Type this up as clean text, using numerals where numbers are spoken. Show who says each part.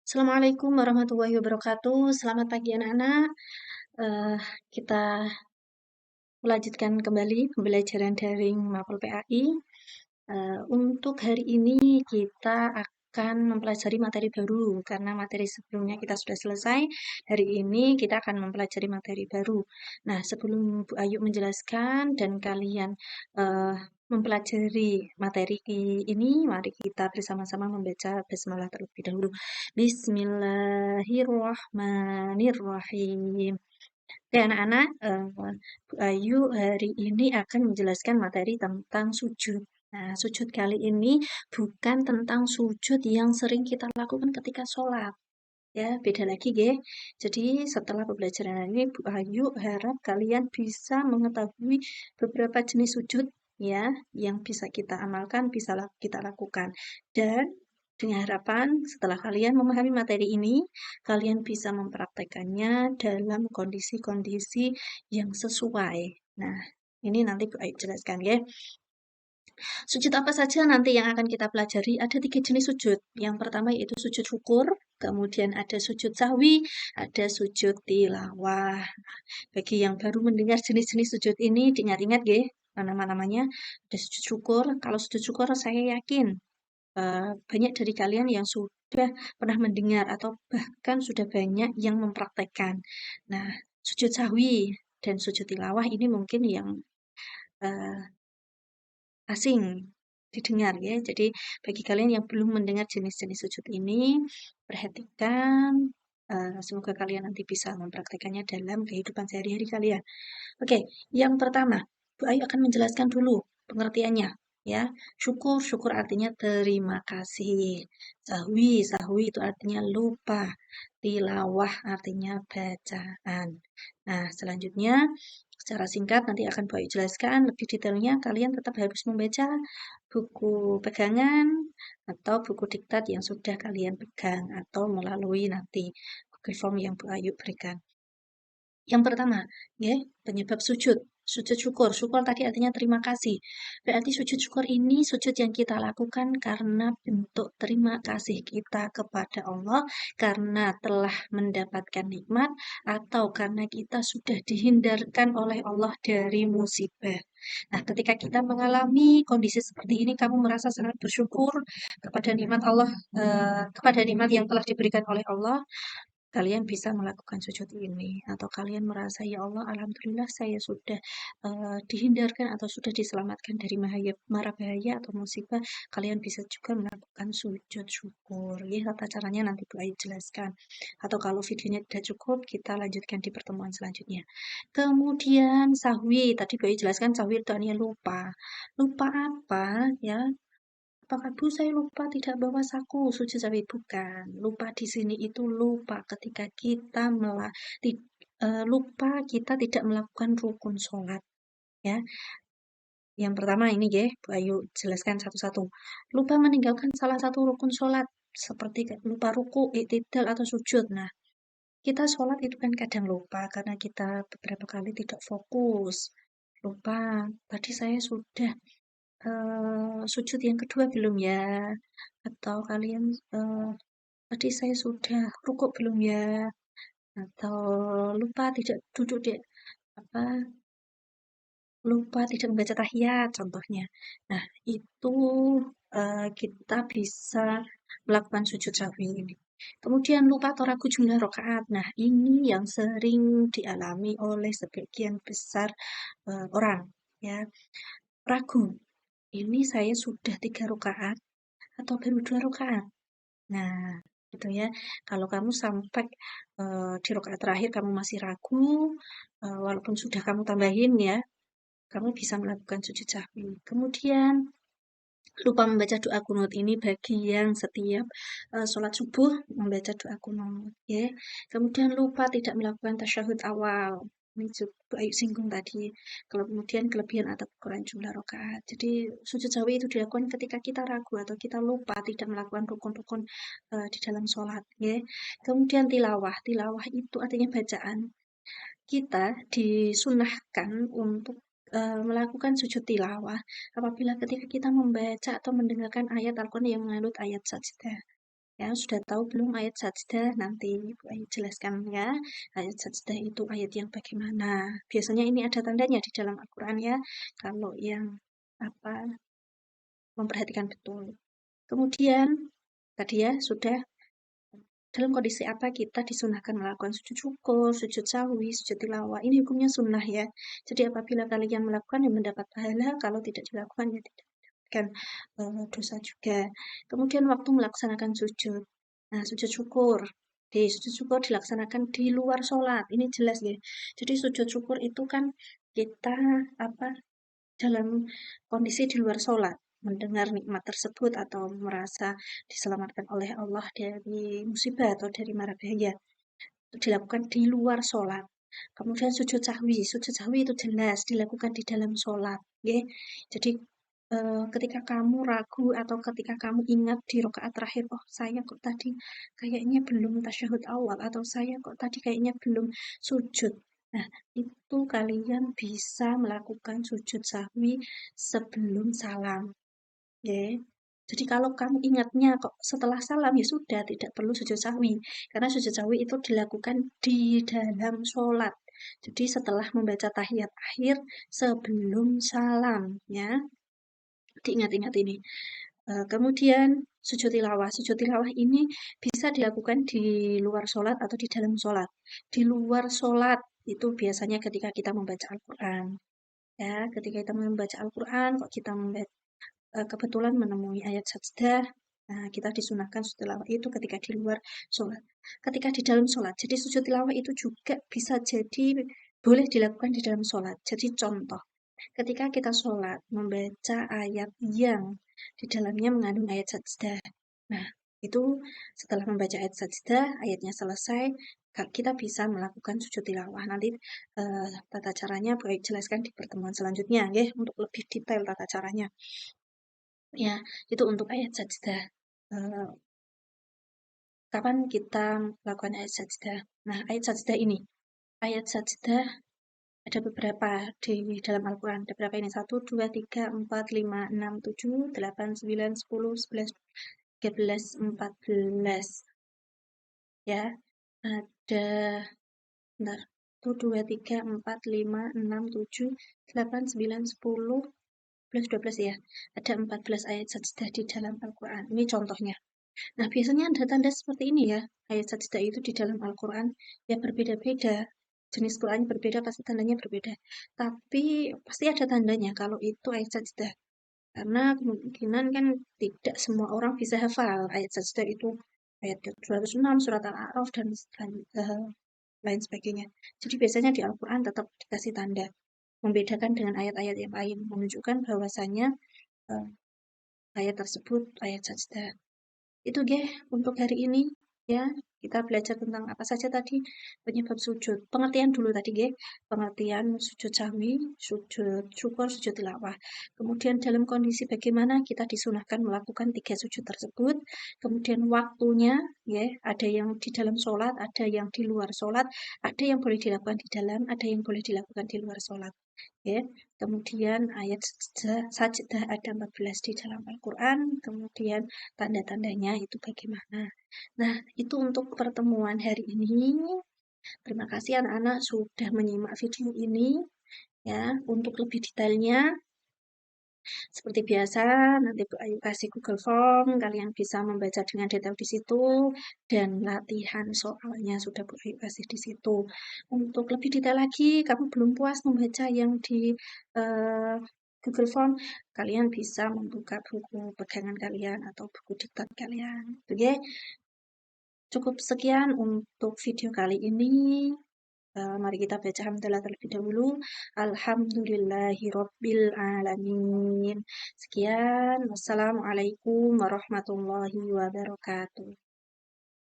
Speaker 1: Assalamualaikum warahmatullahi wabarakatuh. Selamat pagi anak-anak. Eh, kita melanjutkan kembali pembelajaran daring Mapel PAI. Untuk hari ini kita akan mempelajari materi baru karena materi sebelumnya kita sudah selesai. Hari ini kita akan mempelajari materi baru. Nah, sebelum Bu Ayu menjelaskan dan kalian mempelajari materi ini, mari kita bersama-sama membaca basmalah terlebih dahulu. Bismillahirrahmanirrahim. Oke, anak-anak, Bu Ayu hari ini akan menjelaskan materi tentang sujud. Nah, sujud kali ini bukan tentang sujud yang sering kita lakukan ketika sholat. Ya, beda lagi, ya. Jadi, setelah pembelajaran ini, Bu Ayu harap kalian bisa mengetahui beberapa jenis sujud ya, yang bisa kita amalkan, bisa kita lakukan. Dan dengan harapan setelah kalian memahami materi ini, kalian bisa mempraktekannya dalam kondisi-kondisi yang sesuai. Nah, ini nanti Bu Ayu jelaskan ya. Sujud apa saja nanti yang akan kita pelajari? Ada 3 jenis sujud. Yang pertama yaitu sujud syukur, kemudian ada sujud sahwi, ada sujud tilawah. Bagi yang baru mendengar jenis-jenis sujud ini, diingat-ingat ya, nama-namanya. Ada sujud syukur. Kalau sujud syukur saya yakin banyak dari kalian yang sudah pernah mendengar atau bahkan sudah banyak yang mempraktekkan. Nah, sujud sahwi dan sujud tilawah ini mungkin yang uh, asing didengar ya. Jadi bagi kalian yang belum mendengar jenis-jenis sujud ini, perhatikan. Semoga kalian nanti bisa mempraktekannya dalam kehidupan sehari-hari kalian. Oke, yang pertama, Bu Ayu akan menjelaskan dulu pengertiannya. Ya, syukur artinya terima kasih. Sahwi itu artinya lupa. Tilawah artinya bacaan. Nah, selanjutnya secara singkat nanti akan Bu Ayu jelaskan lebih detailnya. Kalian tetap harus membaca buku pegangan atau buku diktat yang sudah kalian pegang atau melalui nanti Google Form yang Bu Ayu berikan. Yang pertama, ya, penyebab sujud. Sujud syukur. Syukur tadi artinya terima kasih. Berarti sujud syukur ini sujud yang kita lakukan karena bentuk terima kasih kita kepada Allah karena telah mendapatkan nikmat atau karena kita sudah dihindarkan oleh Allah dari musibah. Nah, ketika kita mengalami kondisi seperti ini, kamu merasa sangat bersyukur kepada nikmat Allah, kepada nikmat yang telah diberikan oleh Allah, kalian bisa melakukan sujud ini atau kalian merasa ya Allah alhamdulillah saya sudah dihindarkan atau sudah diselamatkan dari mara bahaya atau musibah, kalian bisa juga melakukan sujud syukur ya. Tata caranya nanti Bu Ayu jelaskan, atau kalau videonya tidak cukup kita lanjutkan di pertemuan selanjutnya. Kemudian sahwi, tadi Bu Ayu jelaskan sahwi itu artinya lupa apa ya. Apakah Bu saya lupa tidak bawa saku? Sujud sahwi bukan. Lupa di sini itu lupa ketika kita lupa kita tidak melakukan rukun sholat. Ya, yang pertama ini ya, Bu Ayu jelaskan satu-satu. Lupa meninggalkan salah satu rukun sholat seperti lupa ruku, i'tidal atau sujud. Nah, kita sholat itu kan kadang lupa karena kita beberapa kali tidak fokus. Lupa. Tadi saya sudah sujud yang kedua belum ya? Atau kalian tadi saya sudah rukuk belum ya? Atau lupa tidak duduk di apa? Lupa tidak membaca tahiyat contohnya. Nah, itu kita bisa melakukan sujud sahwi ini. Kemudian lupa atau ragu jumlah rakaat. Nah, ini yang sering dialami oleh sebagian besar orang ya. Ragu. Ini saya sudah 3 rakaat atau baru 2 rakaat. Nah, gitu ya. Kalau kamu sampai di rakaat terakhir kamu masih ragu, walaupun sudah kamu tambahin ya, kamu bisa melakukan sujud sahwi. Kemudian lupa membaca doa kunut, ini bagi yang setiap sholat subuh membaca doa kunut ya. Kemudian lupa tidak melakukan tasyahud awal. Ini juga Ayu singgung tadi. Kemudian kelebihan atau kekurangan jumlah rakaat. Jadi sujud sahwi itu dilakukan ketika kita ragu atau kita lupa tidak melakukan rukun-rukun di dalam sholat ya. Kemudian tilawah. Tilawah itu artinya bacaan. Kita disunahkan untuk melakukan sujud tilawah apabila ketika kita membaca atau mendengarkan ayat Al-Quran yang mengandung ayat sajdah. Ya, sudah tahu belum ayat sajdah? Nanti Ibu Ayu jelaskan ya. Ayat sajdah itu ayat yang bagaimana? Biasanya ini ada tandanya di dalam Al-Quran ya. Kalau yang apa memperhatikan betul. Kemudian tadi ya sudah dalam kondisi apa kita disunahkan melakukan sujud syukur, sujud sahwi, sujud tilawah. Ini hukumnya sunnah ya. Jadi apabila kalian melakukan yang mendapat pahala, kalau tidak dilakukan ya tidak mendapatkan dosa juga. Kemudian waktu melaksanakan sujud. Nah, sujud syukur. Di sujud syukur dilaksanakan di luar sholat. Ini jelas ya. Jadi sujud syukur itu kan kita apa dalam kondisi di luar sholat, mendengar nikmat tersebut atau merasa diselamatkan oleh Allah dari musibah atau dari mara bahaya, itu dilakukan di luar sholat. Kemudian sujud sahwi itu jelas dilakukan di dalam sholat, ya. Jadi ketika kamu ragu atau ketika kamu ingat di rakaat terakhir, oh saya kok tadi kayaknya belum tasyahud awal atau saya kok tadi kayaknya belum sujud. Nah, itu kalian bisa melakukan sujud sahwi sebelum salam. Ya. Jadi kalau kamu ingatnya kok setelah salam ya sudah tidak perlu sujud sahwi. Karena sujud sahwi itu dilakukan di dalam sholat. Jadi setelah membaca tahiyat akhir sebelum salam ya. Diingat-ingat ini. Kemudian sujud tilawah. Sujud tilawah ini bisa dilakukan di luar sholat atau di dalam sholat. Di luar sholat itu biasanya ketika kita membaca Al-Quran. Ya, ketika kita membaca Al-Quran, kok kita kebetulan menemui ayat sajdah, nah kita disunahkan sujud tilawah itu ketika di luar sholat. Ketika di dalam sholat, jadi sujud tilawah itu juga bisa jadi boleh dilakukan di dalam sholat. Jadi contoh, ketika kita sholat membaca ayat yang di dalamnya mengandung ayat sajdah. Nah, itu setelah membaca ayat sajdah, ayatnya selesai, kita bisa melakukan sujud tilawah. Nanti tata caranya boleh jelaskan di pertemuan selanjutnya, ya, untuk lebih detail tata caranya. Ya, itu untuk ayat sajdah. Kapan kita melakukan ayat sajdah? Nah, ayat sajdah ini, ayat sajdah ada beberapa di dalam Al-Quran. Ada berapa ini? 1, 2, 3, 4, 5, 6, 7, 8, 9, 10, 11, 13, 14. Ya, ada, bentar. 1, 2, 3, 4, 5, 6, 7, 8, 9, 10, 11, 12 ya. Ada 14 ayat sajdah di dalam Al-Quran. Ini contohnya. Nah, biasanya ada tanda seperti ini ya. Ayat sajdah itu di dalam Al-Quran ya berbeda-beda. Jenis Quran berbeda, pasti tandanya berbeda. Tapi pasti ada tandanya kalau itu ayat sajdah. Karena kemungkinan kan tidak semua orang bisa hafal ayat sajdah itu ayat 206 surat Al-A'raf dan lain sebagainya. Jadi biasanya di Al-Quran tetap dikasih tanda. Membedakan dengan ayat-ayat yang lain. Menunjukkan bahwasanya uh, ayat tersebut ayat sajdah. Itu deh untuk hari ini ya. Kita belajar tentang apa saja tadi penyebab sujud. Pengertian dulu tadi ya. Pengertian sujud sahwi, sujud syukur, sujud tilawah. Kemudian dalam kondisi bagaimana kita disunahkan melakukan 3 sujud tersebut. Kemudian waktunya ya, ada yang di dalam sholat, ada yang di luar sholat, ada yang boleh dilakukan di dalam, ada yang boleh dilakukan di luar sholat. Ya. Kemudian ayat sajdah ada 14 di dalam Al-Quran, kemudian tanda-tandanya itu bagaimana. Nah, itu untuk pertemuan hari ini. Terima kasih anak-anak sudah menyimak video ini. Ya, untuk lebih detailnya, seperti biasa, nanti Bu Ayu kasih Google Form, kalian bisa membaca dengan detail di situ, dan latihan soalnya sudah Bu Ayu kasih di situ. Untuk lebih detail lagi, kamu belum puas membaca yang di Google Form, kalian bisa membuka buku pegangan kalian atau buku diktat kalian. Oke, cukup sekian untuk video kali ini. Mari kita baca hamdalah terlebih dahulu. Alhamdulillahirabbil alamin. Sekian. Wassalamualaikum warahmatullahi wabarakatuh.